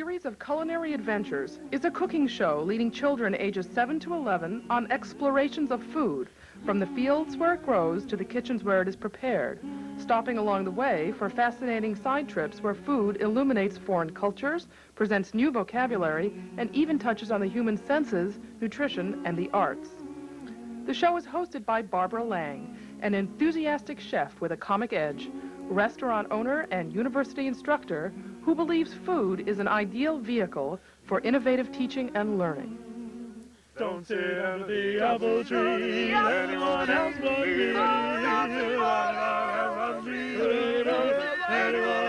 series of culinary adventures is a cooking show leading children ages 7 to 11 on explorations of food, from the fields where it grows to the kitchens where it is prepared, stopping along the way for fascinating side trips where food illuminates foreign cultures, presents new vocabulary, and even touches on the human senses, nutrition, and the arts. The show is hosted by Barbara Lang, an enthusiastic chef with a comic edge, restaurant owner and university instructor who believes food is an ideal vehicle for innovative teaching and learning. Don't sit under the apple tree, anyone else but me. Anyone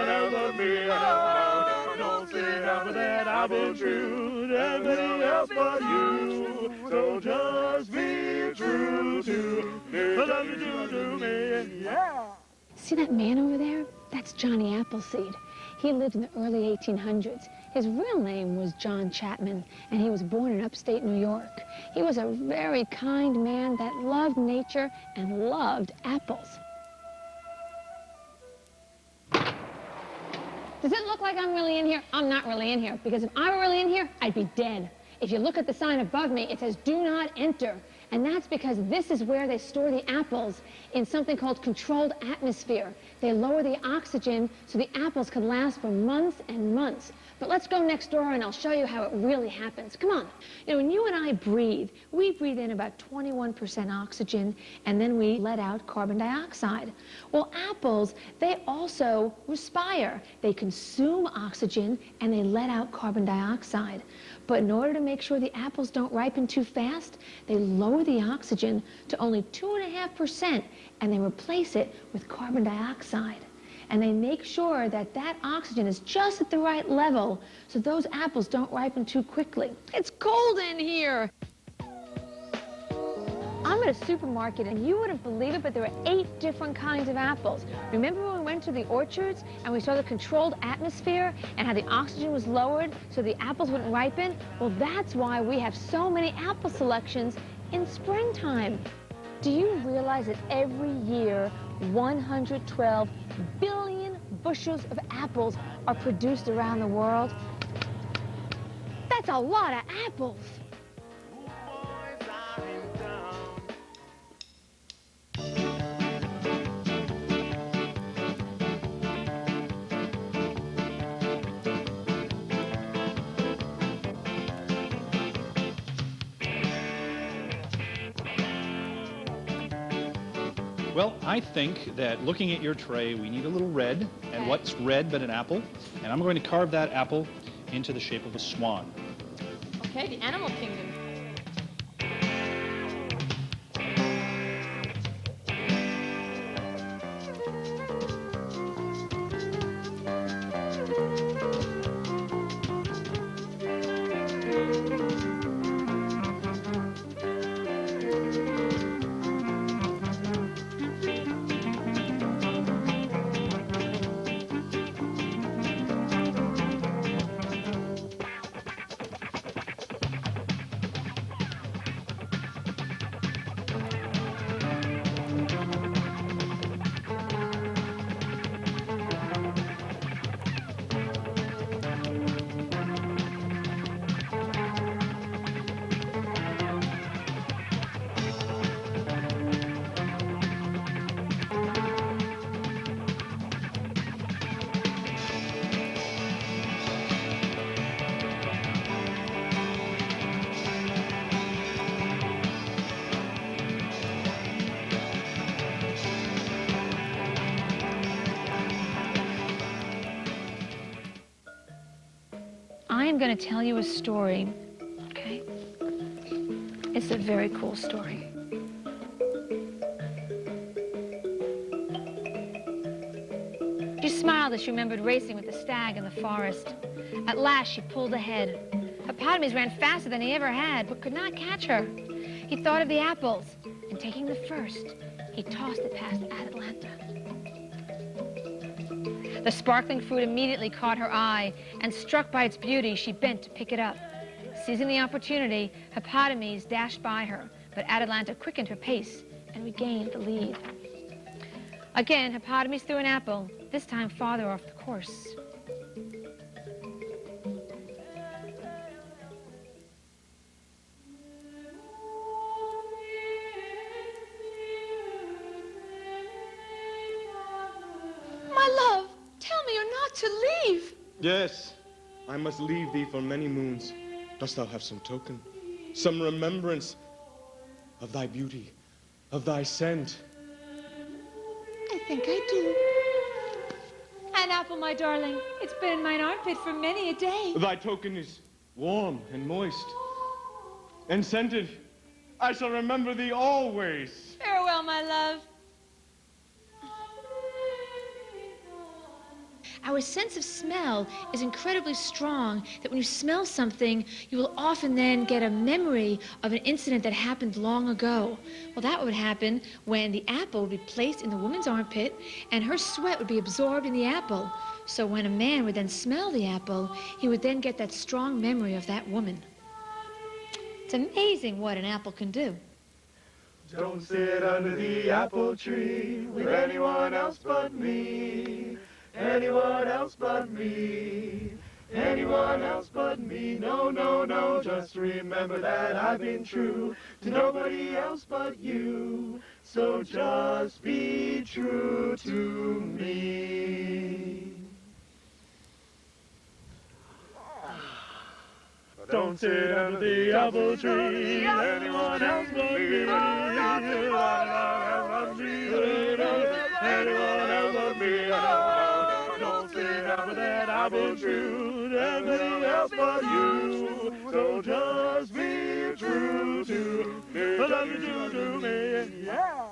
else but me. Don't sit under that apple tree, anyone else but you. So just be true to me. Yeah. See that man over there? That's Johnny Appleseed. He lived in the early 1800s. His real name was John Chapman, and he was born in upstate New York. He was a very kind man that loved nature and loved apples. Does it look like I'm really in here? I'm not really in here, because if I were really in here, I'd be dead. If you look at the sign above me, it says, "Do not enter." And that's because this is where they store the apples, in something called controlled atmosphere. They lower the oxygen so the apples can last for months and months. But let's go next door and I'll show you how it really happens. Come on. You know, when you and I breathe, we breathe in about 21% oxygen, and then we let out carbon dioxide. Well, apples, they also respire. They consume oxygen and they let out carbon dioxide. But in order to make sure the apples don't ripen too fast, they lower the oxygen to only 2.5%, and they replace it with carbon dioxide. And they make sure that that oxygen is just at the right level so those apples don't ripen too quickly. It's cold in here. I'm at a supermarket, and you wouldn't believe it, but there are 8 different kinds of apples. Remember when we went to the orchards and we saw the controlled atmosphere and how the oxygen was lowered so the apples wouldn't ripen? Well, that's why we have so many apple selections in springtime. Do you realize that every year 112 billion bushels of apples are produced around the world? That's a lot of apples. Well, I think that looking at your tray, we need a little red. And what's red but an apple? And I'm going to carve that apple into the shape of a swan. Okay, the animal kingdom. I am going to tell you a story, okay? It's a very cool story. She smiled as she remembered racing with the stag in the forest. At last, she pulled ahead. Hippopotamus ran faster than he ever had, but could not catch her. He thought of the apples, and taking the first, he tossed it past Atalanta. The sparkling fruit immediately caught her eye, and struck by its beauty, she bent to pick it up. Seizing the opportunity, Hippopotamus dashed by her, but Atalanta quickened her pace and regained the lead. Again, Hippopotamus threw an apple, this time farther off the course. to leave. Yes, I must leave thee for many moons. Dost thou have some token, some remembrance of thy beauty, of thy scent? I think I do. An apple, my darling. It's been in mine armpit for many a day. Thy token is warm and moist and scented. I shall remember thee always. Farewell, my love. Our sense of smell is incredibly strong that when you smell something, you will often then get a memory of an incident that happened long ago. Well, that would happen when the apple would be placed in the woman's armpit and her sweat would be absorbed in the apple. So when a man would then smell the apple, he would then get that strong memory of that woman. It's amazing what an apple can do. Don't sit under the apple tree with anyone else but me. Anyone else but me. Anyone else but me. No, no, no. Just remember that I've been true to nobody else but you. So just be true to me. Don't sit under the apple tree. Anyone else but me. Anyone else but me. Anyone else but me. Don't sit under that apple tree. Anyone else but you. So just be true to me. Yeah.